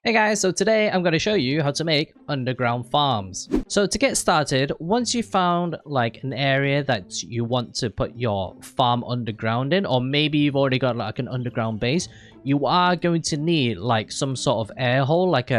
Hey guys, so today I'm going to show you how to make underground farms. So to get started, once you found like an area that you want to put your farm underground in, or maybe you've already got like an underground base, you are going to need like some sort of air hole, like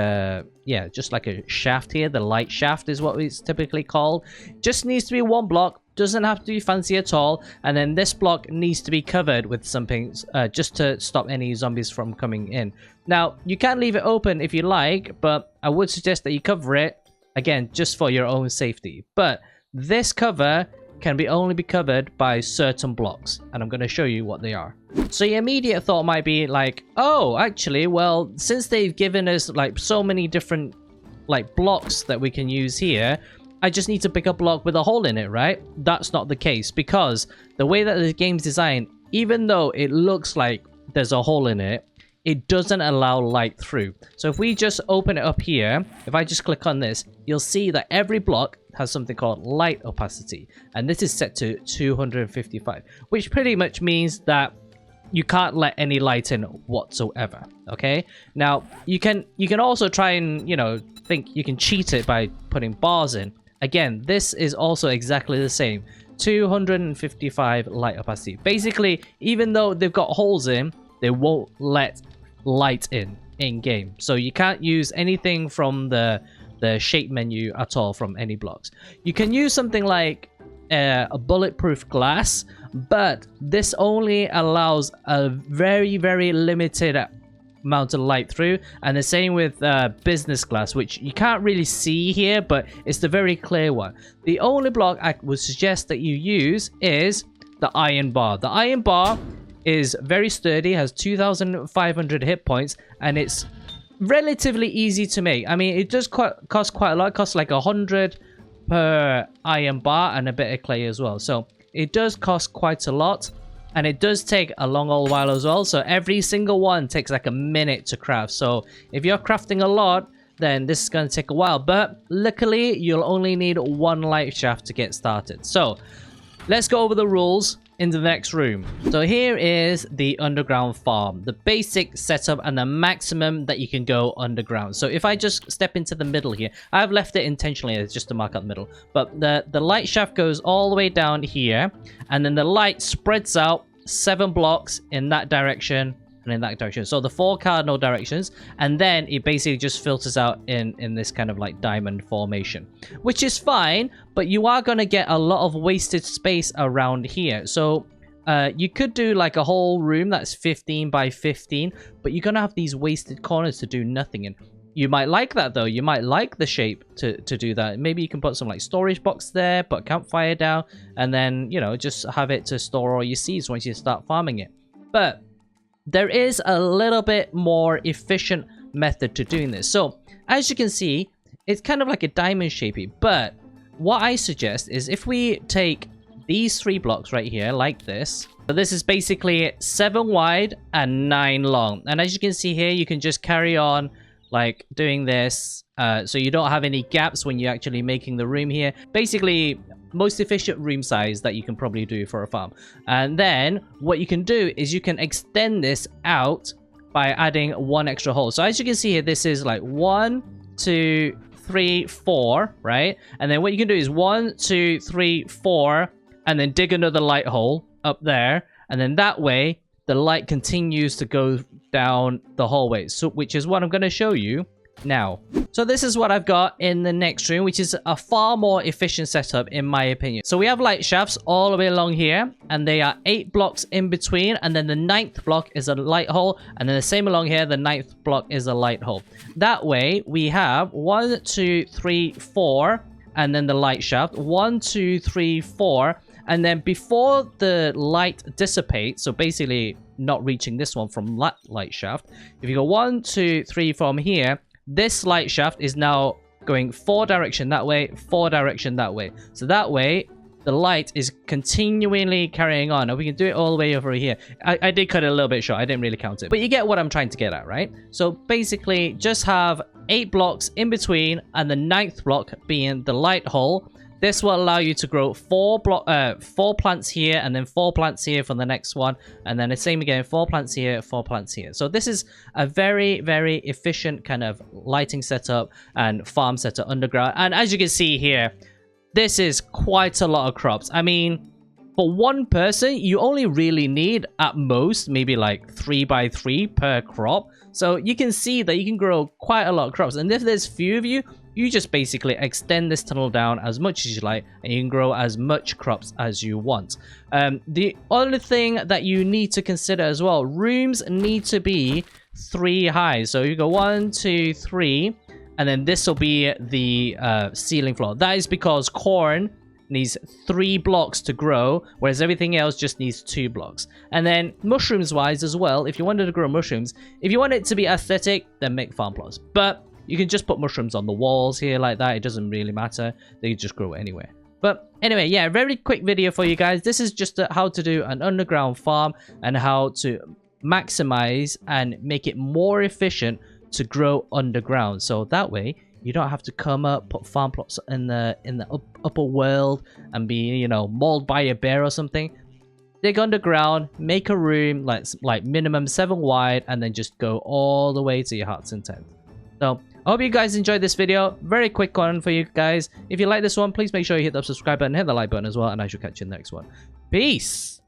just like a shaft here. The light shaft is what it's typically called. Just needs to be one block. Doesn't have to be fancy at all, and then this block needs to be covered with something just to stop any zombies from coming in. Now you can leave it open if you like, but I would suggest that you cover it again just for your own safety. But this cover can only be covered by certain blocks, and I'm going to show you what they are. So your immediate thought might be like, oh, actually, well, since they've given us like so many different like blocks that we can use here, I just need to pick a block with a hole in it, right? That's not the case, because the way that the game's designed, even though it looks like there's a hole in it, it doesn't allow light through. So if we just open it up here, if I just click on this, you'll see that every block has something called light opacity, and this is set to 255, which pretty much means that you can't let any light in whatsoever. Okay, now you can also try and think you can cheat it by putting bars in. Again, this is also exactly the same, 255 light opacity. Basically, even though they've got holes in, they won't let light in game. So you can't use anything from the shape menu at all from any blocks. You can use something like a bulletproof glass, but this only allows a very, very limited amount of light through, and the same with business glass, which you can't really see here, but it's the very clear one. The only block I would suggest that you use is the iron bar. The iron bar is very sturdy, has 2,500 hit points, and it's relatively easy to make. I mean, it does cost quite a lot. It costs like 100 per iron bar and a bit of clay as well, so it does cost quite a lot. And it does take a long old while as well. So every single one takes like a minute to craft. So if you're crafting a lot, then this is going to take a while. But luckily, you'll only need one light shaft to get started. So let's go over the rules in the next room. So here is the underground farm, the basic setup and the maximum that you can go underground. So if I just step into the middle here, I've left it intentionally as just to mark out the middle, but the light shaft goes all the way down here, and then the light spreads out 7 blocks in that direction and in that direction. So the 4 cardinal directions, and then it basically just filters out in this kind of like diamond formation, which is fine, but you are going to get a lot of wasted space around here. So you could do like a whole room that's 15 by 15, but you're going to have these wasted corners to do nothing in. You might like that though. You might like the shape to do that. Maybe you can put some like storage box there, put a campfire down, and then just have it to store all your seeds once you start farming it. But there is a little bit more efficient method to doing this. So as you can see, it's kind of like a diamond shapey, but what I suggest is if we take these 3 blocks right here like this. So this is basically 7 wide and 9 long, and as you can see here, you can just carry on like doing this, so you don't have any gaps when you're actually making the room here. Basically, most efficient room size that you can probably do for a farm. And then what you can do is you can extend this out by adding 1 extra hole. So as you can see here, this is like 1, 2, 3, 4, right? And then what you can do is 1, 2, 3, 4, and then dig another light hole up there, and then that way the light continues to go down the hallway, so which is what I'm going to show you now. So this is what I've got in the next room, which is a far more efficient setup in my opinion. So we have light shafts all the way along here, and they are 8 blocks in between, and then the 9th block is a light hole, and then the same along here, the 9th block is a light hole. That way we have 1, 2, 3, 4, and then the light shaft, 1, 2, 3, 4, and then before the light dissipates, so basically not reaching this one from that light shaft, if you go 1, 2, 3 from here, this light shaft is now going 4 direction that way, 4 direction that way. So that way the light is continually carrying on, and we can do it all the way over here. I did cut it a little bit short, I didn't really count it, but you get what I'm trying to get at, right? So basically just have 8 blocks in between, and the 9th block being the light hole. This will allow you to grow 4 plants here, and then 4 plants here for the next one, and then the same again, 4 plants here, 4 plants here. So this is a very, very efficient kind of lighting setup and farm setup underground. And as you can see here, this is quite a lot of crops. I mean, for one person, you only really need at most maybe like 3 by 3 per crop. So you can see that you can grow quite a lot of crops. And if there's few of you, you just basically extend this tunnel down as much as you like, and you can grow as much crops as you want. The other thing that you need to consider as well, rooms need to be 3 high. So you go 1, 2, 3, and then this will be the ceiling floor. That is because corn needs 3 blocks to grow, whereas everything else just needs 2 blocks. And then mushrooms wise as well, if you wanted to grow mushrooms, if you want it to be aesthetic, then make farm plots. But you can just put mushrooms on the walls here like that. It doesn't really matter. They just grow anywhere. But anyway, yeah, very quick video for you guys. This is just how to do an underground farm and how to maximize and make it more efficient to grow underground. So that way you don't have to come up, put farm plots in the upper world and be, you know, mauled by a bear or something. Dig underground, make a room like minimum 7 wide, and then just go all the way to your heart's intent. So I hope you guys enjoyed this video. Very quick one for you guys. If you like this one, please make sure you hit the subscribe button, hit the like button as well, and I shall catch you in the next one. Peace.